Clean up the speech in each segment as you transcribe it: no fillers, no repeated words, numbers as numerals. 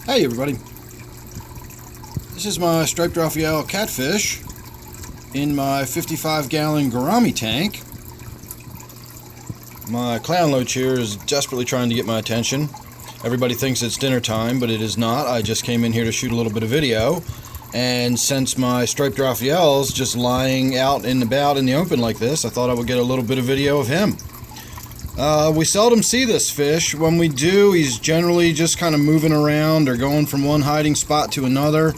Hey everybody, this is my Striped Raphael Catfish in my 55-gallon Gourami tank. My clown loach here is desperately trying to get my attention. Everybody thinks it's dinner time, but it is not. I just came in here to shoot a little bit of video, and since my Striped Raphael's just lying out and about in the open like this, I thought I would get a little bit of video of him. We seldom see this fish. When we do, he's generally just kind of moving around or going from one hiding spot to another.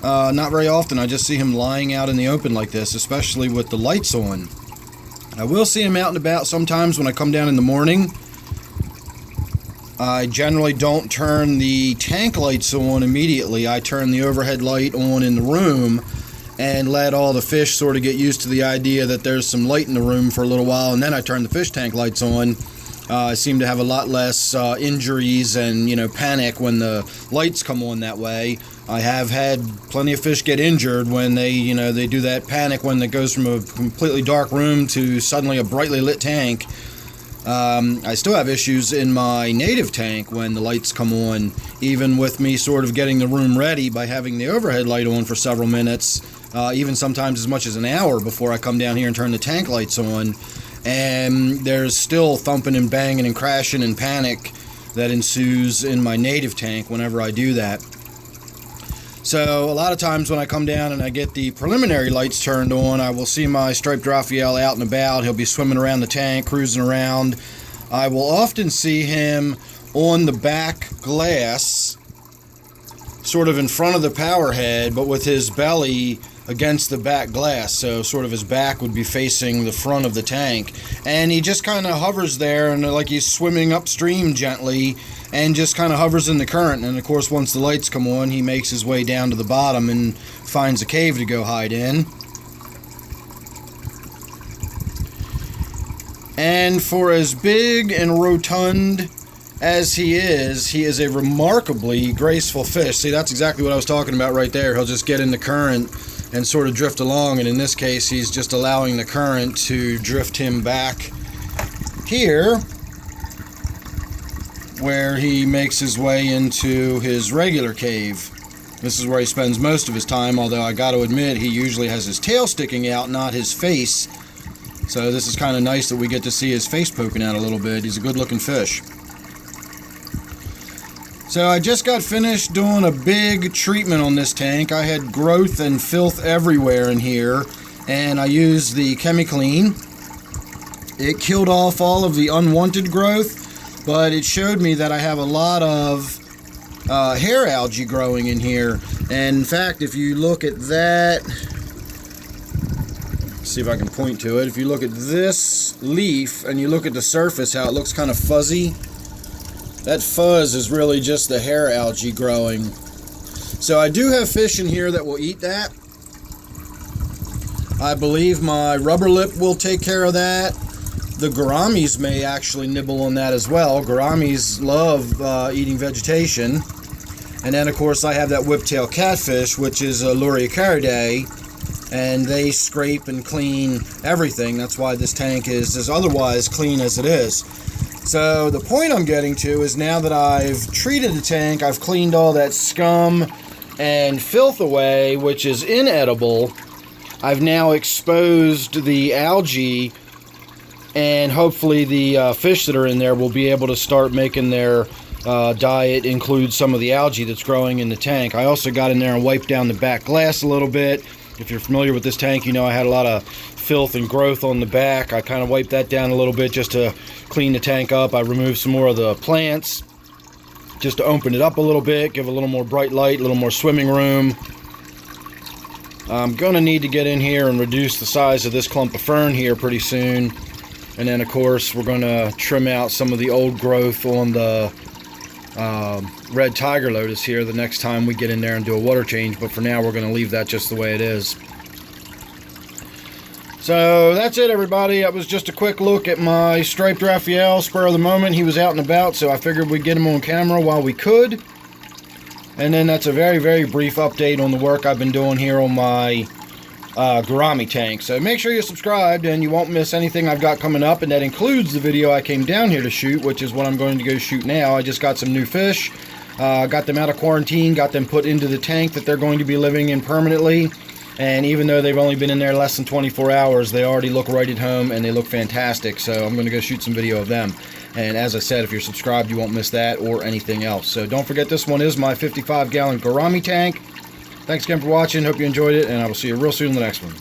Not very often. I just see him lying out in the open like this, especially with the lights on. I will see him out and about sometimes when I come down in the morning. I generally don't turn the tank lights on immediately. I turn the overhead light on in the room and let all the fish sort of get used to the idea that there's some light in the room for a little while, and then I turn the fish tank lights on. I seem to have a lot less injuries and panic when the lights come on that way. I have had plenty of fish get injured when they they do that panic when it goes from a completely dark room to suddenly a brightly lit tank. I still have issues in my native tank when the lights come on, even with me sort of getting the room ready by having the overhead light on for several minutes, even sometimes as much as an hour before I come down here and turn the tank lights on, and there's still thumping and banging and crashing and panic that ensues in my native tank whenever I do that. So a lot of times when I come down and I get the preliminary lights turned on, I will see my Striped Raphael out and about. He'll be swimming around the tank, cruising around. I will often see him on the back glass, sort of in front of the power head, but with his belly against the back glass, so sort of his back would be facing the front of the tank, and he just kind of hovers there and like he's swimming upstream gently and just kind of hovers in the current. And of course, once the lights come on, he makes his way down to the bottom and finds a cave to go hide in. And for as big and rotund as he is a remarkably graceful fish. See, that's exactly what I was talking about right there. He'll just get in the current and sort of drift along, and in this case he's just allowing the current to drift him back here, where he makes his way into his regular cave. This is where he spends most of his time, although I got to admit he usually has his tail sticking out, not his face. So this is kind of nice that we get to see his face poking out a little bit. He's a good looking fish. So I just got finished doing a big treatment on this tank. I had growth and filth everywhere in here, and I used the ChemiClean. It killed off all of the unwanted growth, but it showed me that I have a lot of hair algae growing in here. And in fact, if you look at that, let's see if I can point to it. If you look at this leaf and you look at the surface, how it looks kind of fuzzy, that fuzz is really just the hair algae growing. So I do have fish in here that will eat that. I believe my rubber lip will take care of that. The gouramis may actually nibble on that as well. Gouramis love eating vegetation. And then of course I have that whiptail catfish, which is a Luriacaridae, and they scrape and clean everything. That's why this tank is as otherwise clean as it is. So the point I'm getting to is, now that I've treated the tank, I've cleaned all that scum and filth away, which is inedible. I've now exposed the algae, and hopefully the fish that are in there will be able to start making their diet include some of the algae that's growing in the tank. I also got in there and wiped down the back glass a little bit. If you're familiar with this tank, you know I had a lot of filth and growth on the back. I kind of wiped that down a little bit just to clean the tank up. I removed some more of the plants just to open it up a little bit, give a little more bright light, a little more swimming room. I'm going to need to get in here and reduce the size of this clump of fern here pretty soon. And then of course we're going to trim out some of the old growth on the red tiger lotus here the next time we get in there and do a water change, but for now we're going to leave that just the way it is. So that's it, everybody. That was just a quick look at my Striped Raphael. Spur of the moment, he was out and about, so I figured we'd get him on camera while we could. And then that's a very, very brief update on the work I've been doing here on my Gourami Tank. So make sure you're subscribed and you won't miss anything I've got coming up, and that includes the video I came down here to shoot, which is what I'm going to go shoot now. I just got some new fish. Got them out of quarantine, got them put into the tank that they're going to be living in permanently. And even though they've only been in there less than 24 hours, they already look right at home and they look fantastic. So I'm going to go shoot some video of them. And as I said, if you're subscribed, you won't miss that or anything else. So don't forget, this one is my 55-gallon Gourami tank. Thanks again for watching. Hope you enjoyed it, and I will see you real soon in the next one.